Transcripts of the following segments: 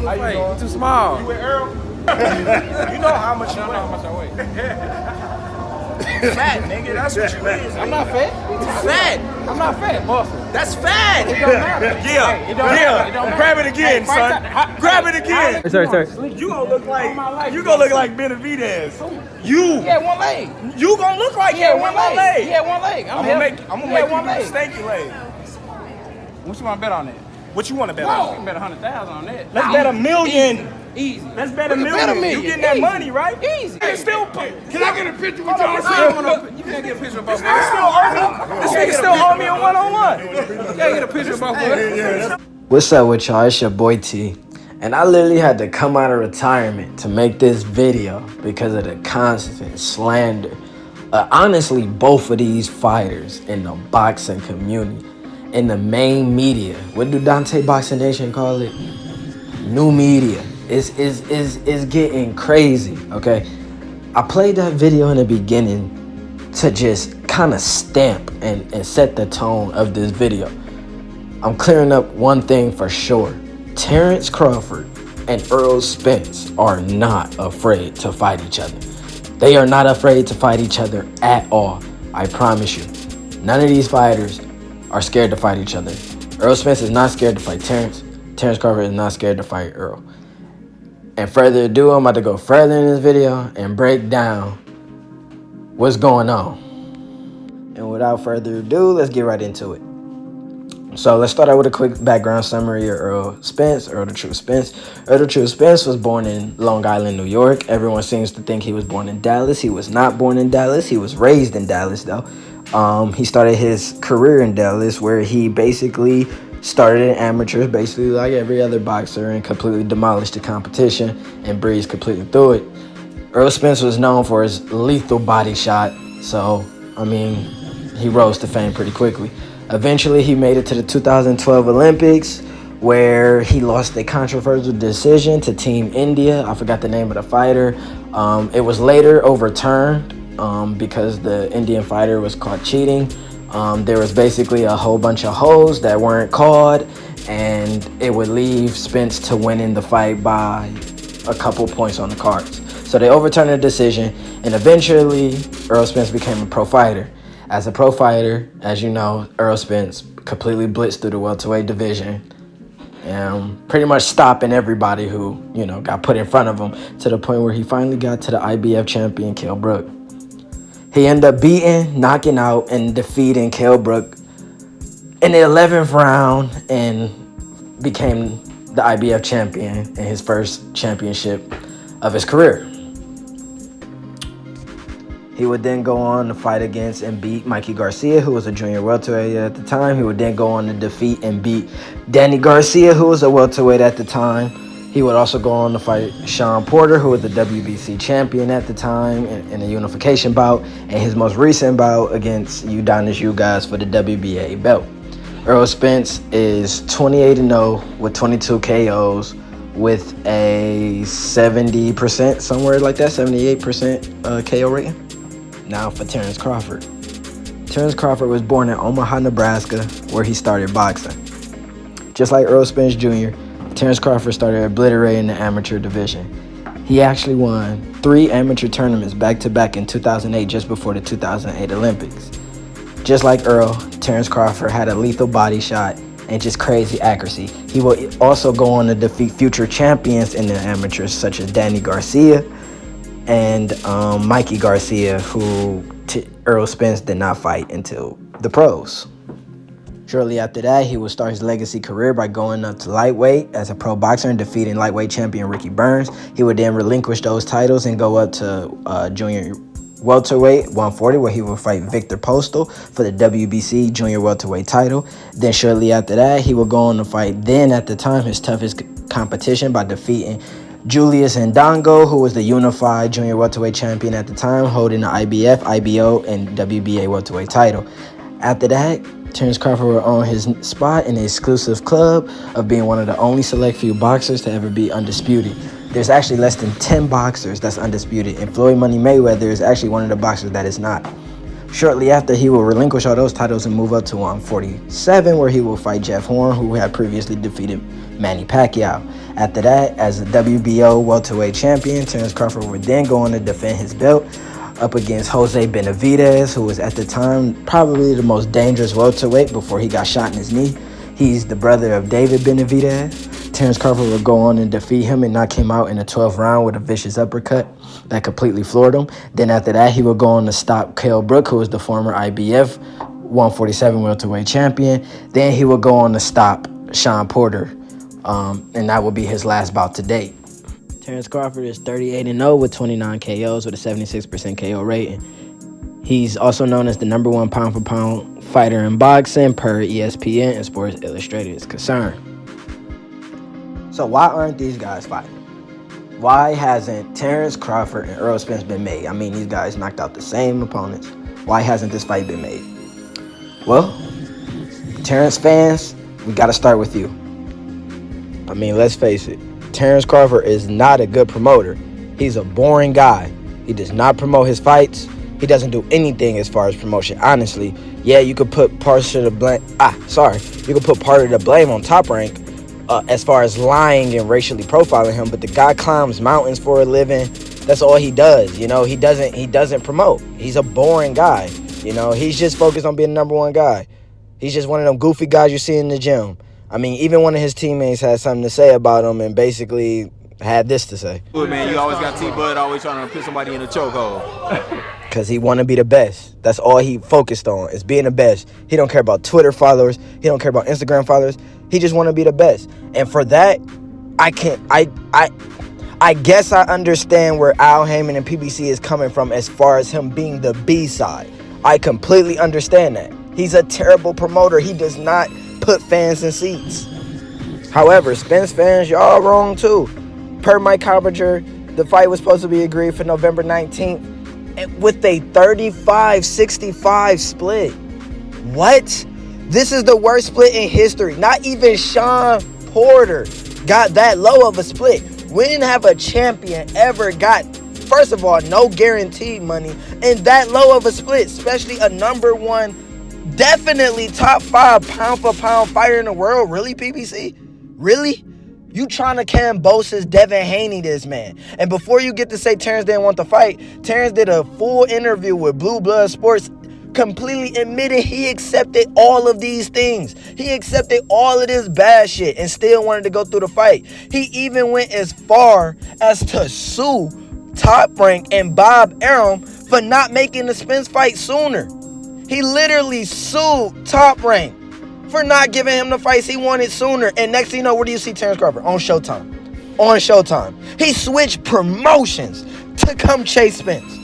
How fight. You Too small. You with Errol? You know how much you weigh. How much I weigh. Fat, nigga. That's what you is. I'm not fat. Fat. I'm not fat, muscle. That's fat. It don't matter. Yeah. Hey, it don't matter. It don't matter. Grab it again, son. Grab it again. Sorry. You gonna look like Benavidez. You. Yeah, one leg. You gonna look like him with one leg. Yeah, one leg. I'm gonna make you do the stanky leg. What you want to bet on that? What you want to bet We on? can bet 100,000 on that. Let's bet $1 million. Easy. Let's bet $1 million. You getting that money, right? Easy. Can I get a picture with y'all? You can't get a picture of both of This nigga still owe me a one-on-one. You can't get a picture of both of us. What's up with y'all? It's your boy T. And I literally had to come out of retirement to make this video because of the constant slander. Honestly, both of these fighters in the boxing community, in the main media, what do Dante Boxing Nation call it? New media. Is getting crazy, okay? I played that video in the beginning to just kind of stamp and set the tone of this video. I'm clearing up one thing for sure. Terrence Crawford and Errol Spence are not afraid to fight each other. They are not afraid to fight each other at all. I promise you. None of these fighters are scared to fight each other. Errol Spence is not scared to fight Terrence. Terrence Crawford is not scared to fight Errol. And further ado, I'm about to go further in this video and break down what's going on. And without further ado, let's get right into it. So let's start out with a quick background summary of Errol Spence, Errol the True Spence. Errol the True Spence was born in Long Island, New York. Everyone seems to think he was born in Dallas. He was not born in Dallas. He was raised in Dallas, though. He started his career in Dallas, where he basically started in amateurs, basically like every other boxer, and completely demolished the competition and breezed completely through it. Errol Spence was known for his lethal body shot, so, I mean, he rose to fame pretty quickly. Eventually, he made it to the 2012 Olympics, where he lost a controversial decision to Team India. I forgot the name of the fighter. It was later overturned because the Indian fighter was caught cheating. There was basically a whole bunch of holes that weren't called, and it would leave Spence to win in the fight by a couple points on the cards. So they overturned the decision, and eventually Errol Spence became a pro fighter. As a pro fighter, as you know, Errol Spence completely blitzed through the welterweight division, pretty much stopping everybody who, got put in front of him, to the point where he finally got to the IBF champion, Kell Brook. He ended up beating, knocking out, and defeating Kell Brook in the 11th round and became the IBF champion in his first championship of his career. He would then go on to fight against and beat Mikey Garcia, who was a junior welterweight at the time. He would then go on to defeat and beat Danny Garcia, who was a welterweight at the time. He would also go on to fight Sean Porter, who was the WBC champion at the time in a unification bout, and his most recent bout against Udonis Ugas for the WBA belt. Errol Spence is 28-0 with 22 KOs with a 70%, somewhere like that, 78% KO rating. Now for Terrence Crawford. Terrence Crawford was born in Omaha, Nebraska, where he started boxing. Just like Errol Spence Jr., Terrence Crawford started obliterating the amateur division. He actually won 3 amateur tournaments back-to-back in 2008, just before the 2008 Olympics. Just like Errol, Terrence Crawford had a lethal body shot and just crazy accuracy. He will also go on to defeat future champions in the amateurs, such as Danny Garcia and Mikey Garcia, who Errol Spence did not fight until the pros. Shortly after that, he would start his legacy career by going up to lightweight as a pro boxer and defeating lightweight champion Ricky Burns. He would then relinquish those titles and go up to junior welterweight 140, where he would fight Victor Postal for the WBC junior welterweight title. Then shortly after that, he would go on to fight then at the time his toughest competition by defeating Julius Ndongo, who was the unified junior welterweight champion at the time, holding the IBF, IBO, and WBA welterweight title. After that, Terrence Crawford would own his spot in the exclusive club of being one of the only select few boxers to ever be undisputed. There's actually less than 10 boxers that's undisputed, and Floyd Money Mayweather is actually one of the boxers that is not. Shortly after, he will relinquish all those titles and move up to 147, where he will fight Jeff Horn, who had previously defeated Manny Pacquiao. After that, as a WBO welterweight champion, Terrence Crawford would then go on to defend his belt up against Jose Benavidez, who was at the time probably the most dangerous welterweight before he got shot in his knee. He's the brother of David Benavidez. Terrence Crawford would go on and defeat him and knock him out in the 12th round with a vicious uppercut that completely floored him. Then after that, he would go on to stop Kell Brook, who was the former IBF 147 welterweight champion. Then he would go on to stop Sean Porter, and that would be his last bout to date. Terrence Crawford is 38-0 with 29 KOs with a 76% KO rating. He's also known as the #1 pound-for-pound fighter in boxing per ESPN and Sports Illustrated is concerned. So why aren't these guys fighting? Why hasn't Terrence Crawford and Errol Spence been made? I mean, these guys knocked out the same opponents. Why hasn't this fight been made? Well, Terrence fans, we got to start with you. I mean, let's face it. Terrence Crawford is not a good promoter. He's a boring guy. He does not promote his fights. He doesn't do anything as far as promotion. Honestly, yeah, you could put part of the blame. You could put part of the blame on Top Rank as far as lying and racially profiling him. But the guy climbs mountains for a living. That's all he does. You know, he doesn't promote. He's a boring guy. You know, he's just focused on being the #1 guy. He's just one of them goofy guys you see in the gym. I mean, even one of his teammates had something to say about him and basically had this to say. Good man, you always got T-Bud always trying to put somebody in a chokehold. Because he want to be the best. That's all he focused on, is being the best. He don't care about Twitter followers. He don't care about Instagram followers. He just want to be the best. And for that, I guess I understand where Al Heyman and PBC is coming from as far as him being the B side. I completely understand that. He's a terrible promoter. He does not put fans in seats. However, Spence fans, y'all wrong too. Per Mike Harbinger, the fight was supposed to be agreed for November 19th with a 35-65 split. What? This is the worst split in history. Not even Sean Porter got that low of a split. When have a champion ever got, first of all, no guaranteed money and that low of a split, especially a #1, definitely top 5 pound-for-pound fighter in the world? Really, PBC? Really? You trying to Cambosis Devin Haney this man. And before you get to say Terrence didn't want to fight, Terrence did a full interview with Bluebloodsports completely admitting he accepted all of these things. He accepted all of this bad shit and still wanted to go through the fight. He even went as far as to sue Top Rank and Bob Arum for not making the Spence fight sooner. He literally sued Top Rank for not giving him the fights he wanted sooner. And next thing you know, where do you see Terrence Crawford? On Showtime. On Showtime. He switched promotions to come chase Spence.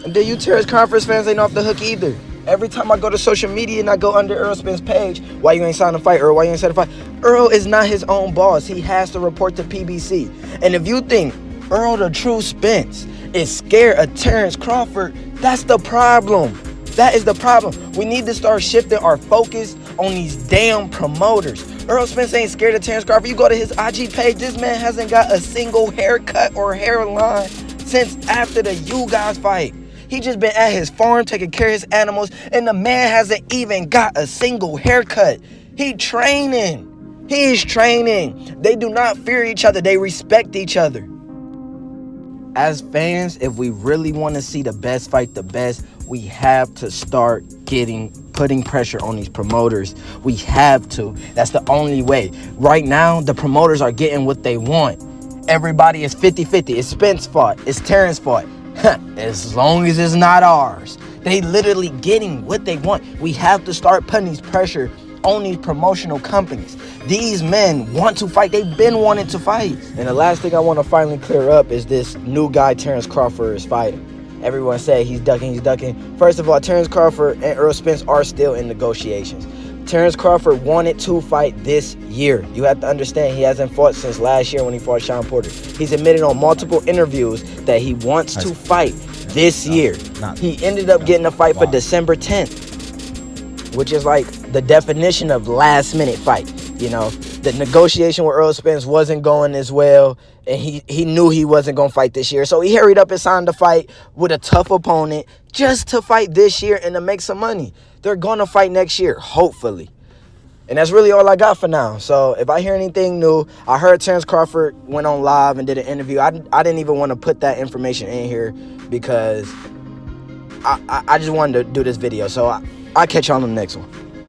And then you Terrence Crawford fans ain't off the hook either. Every time I go to social media and I go under Errol Spence's page, why you ain't signed a fight, Earl? Why you ain't signed a fight? Earl is not his own boss. He has to report to PBC. And if you think Earl, the true Spence, is scared of Terrence Crawford, that's the problem. That is the problem. We need to start shifting our focus on these damn promoters. Errol Spence ain't scared of Terrence Crawford. You go to his IG page, this man hasn't got a single haircut or hairline since after the You Guys fight. He just been at his farm taking care of his animals, and the man hasn't even got a single haircut. He training. He is training. They do not fear each other. They respect each other. As fans, if we really want to see the best fight the best, we have to start putting pressure on these promoters. We have to. That's the only way. Right now, the promoters are getting what they want. Everybody is 50-50. It's Spence fought. It's Terrence fought. As long as it's not ours. They literally getting what they want. We have to start putting these pressure on these promotional companies. These men want to fight. They've been wanting to fight. And the last thing I want to finally clear up is this new guy Terrence Crawford is fighting. Everyone say he's ducking. First of all, Terrence Crawford and Errol Spence are still in negotiations. Terrence Crawford wanted to fight this year. You have to understand he hasn't fought since last year when he fought Sean Porter. He's admitted on multiple interviews that he wants to fight this year. He ended up getting a fight for December 10th, which is like the definition of last minute fight. You know, the negotiation with Errol Spence wasn't going as well, and he knew he wasn't going to fight this year. So he hurried up and signed the fight with a tough opponent just to fight this year and to make some money. They're going to fight next year, hopefully. And that's really all I got for now. So if I hear anything new, I heard Terrence Crawford went on live and did an interview. I didn't even want to put that information in here because I just wanted to do this video. So I'll catch you on the next one.